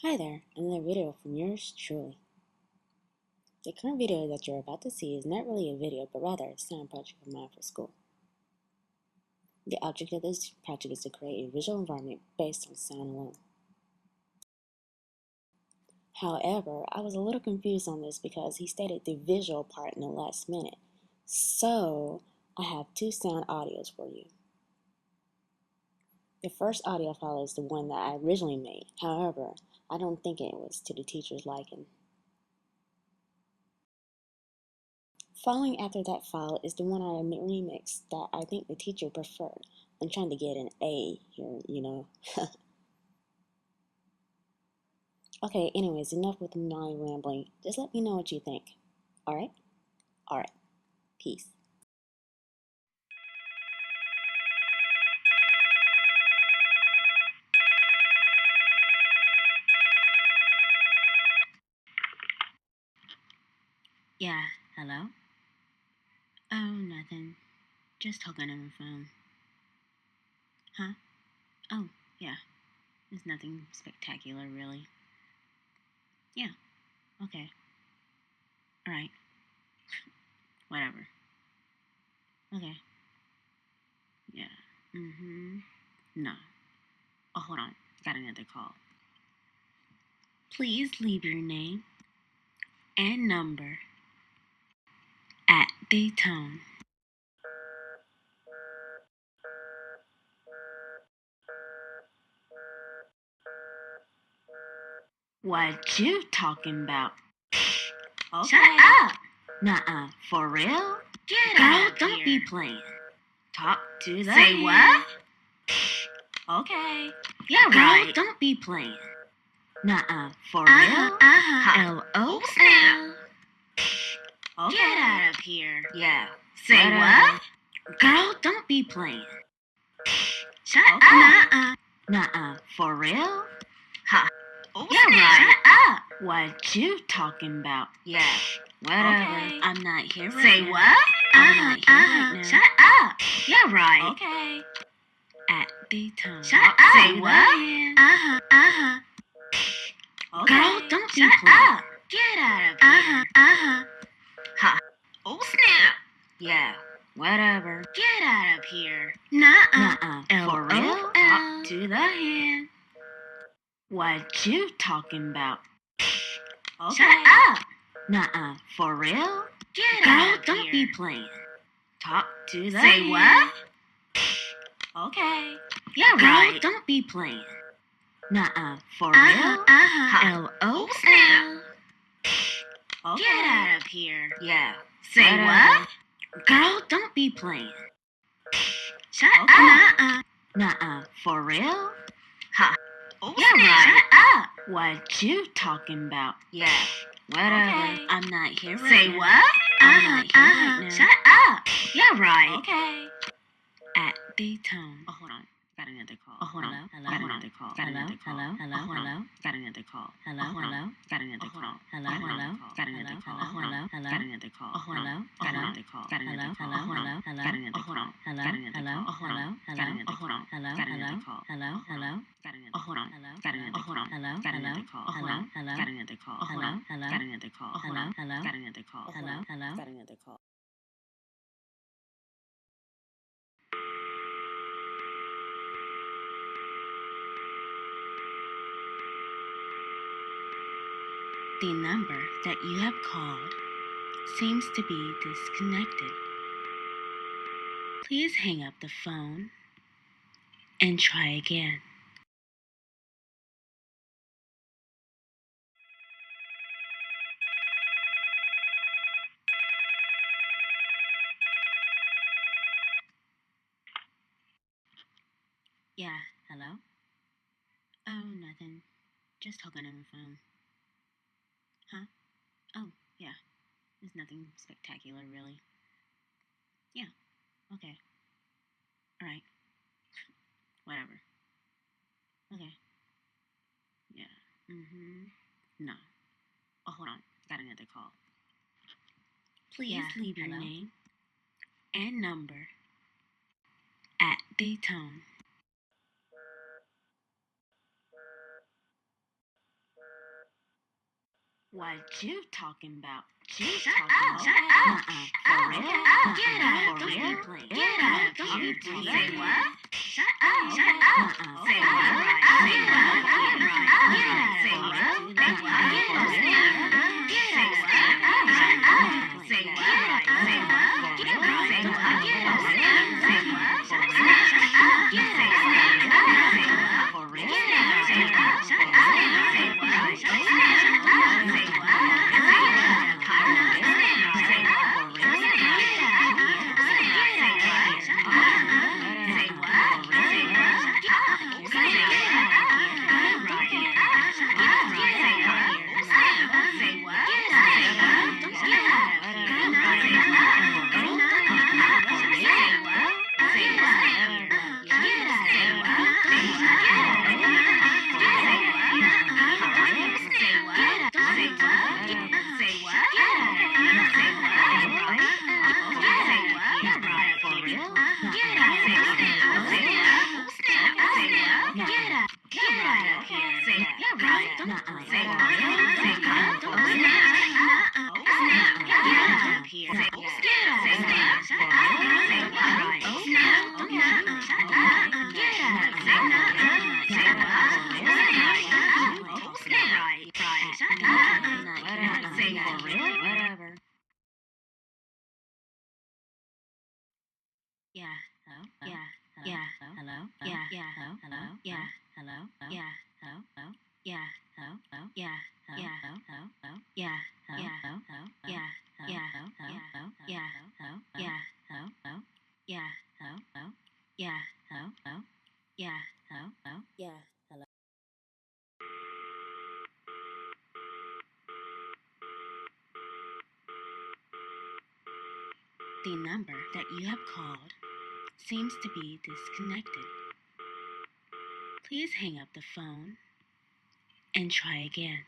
Hi there, another video from yours truly. The current video that you're about to see is not really a video, but rather a sound project of mine for school. The object of this project is to create a visual environment based on sound alone. However, I was a little confused on this because he stated the visual part in the last minute. So, I have two sound audios for you. The first audio file is the one that I originally made. However, I don't think it was to the teacher's liking. Following after that file is the one I remixed that I think the teacher preferred. I'm trying to get an A here. Okay, anyways, enough with my rambling. Just let me know what you think. Alright? Alright. Peace. Yeah, hello? Oh, nothing. Just talking on the phone. Huh? Oh, yeah. It's nothing spectacular, really. Yeah, okay. Alright. Whatever. Okay. Yeah. No. Oh, hold on. Got another call. Please leave your name and number at the tone. What you talking about? Okay. Shut up! Nuh-uh. For real? Get Girl, out don't here. Be playing. Talk to the Say what? Okay. Yeah, Girl, right. Don't be playing. Nuh-uh. For real? L-O-L. Okay. Get out of here. Yeah. Say what? Girl, don't be playing. Shut up. Nuh-uh. Nuh-uh. For real? Ha. Oh, yeah, right. Shut up. What you talking about? Yeah. Whatever. Okay. I'm not here right Say now. What? I'm not here right now. Shut up. Yeah, right. Okay. At the tone. Shut up. Say what? Okay. Girl, don't be playing. Up. Get out of here. Ha. Oh, snap. Yeah. Whatever. Get out of here. Nuh-uh. For real? Talk to the hand. What you talking about? Okay. Shut up. Nuh-uh. For real? Get Girl, out of don't here. Be playing. Talk to the Say hand. What? Okay. Yeah, Girl, right. Don't be playing. Nuh-uh. For real? L-O-L. Okay. Get out of here. Yeah. Say Whatever. What? Girl, don't be playing. Shut up. Nuh-uh. Nuh-uh. For real? Ha. Oh, yeah, snap. Right. Shut up. What you talking about? Yeah. Whatever. Okay. I'm not here right Say now. What? I'm not here right now. Shut up. Yeah, right. Okay. At the tone. Oh, hold on. Got another call. Oh, hold on. Hello. Got another call. Got another call. Hello. Got another call. Hello. Got another call. Hello. Got another call. Hello. Got another call. Hello. Got another call. Got another call. Hello. Got another call. Got another call. Hello. Got another call. Hello. Got another call. Hello. Got another call. Hold on. Got another call. Hello. Got another call. Hello. Got another call. Hello. Got another call. Hello. Got another call. Hello. Got another call. The number that you have called seems to be disconnected. Please hang up the phone and try again. Yeah, hello? Oh, nothing. Just talking on the phone. Huh? Oh, yeah. It's nothing spectacular, really. Yeah, okay. Alright. Whatever. Okay. Yeah. No. Oh, hold on. Got another call. Please leave your name and number at the tone. What you talking about? Shut up! Shut up! For real? Get out! Don't be playing. Get out! Don't be playing. Say what? Shut up! Shut up! Say what? Say what? Get out! Say what? Say what? Get out! Get out! Shut up! Say what? Say what? Get out! Say what? Get out! Say what? Shut up! Get out! Say what? For real? Get out! Say what? Shut up! Say what? Shut up! Say yeah, hello, yeah, yeah, hello, yeah, hello, hello, yeah, hello, yeah, hello, yeah, hello, yeah, yeah, hello, yeah, yeah, hello, yeah, yeah, hello, yeah, hello, yeah, hello, yeah, hello, yeah, hello, yeah, hello, yeah, hello. The number that you have called seems to be disconnected. Please hang up the phone and try again.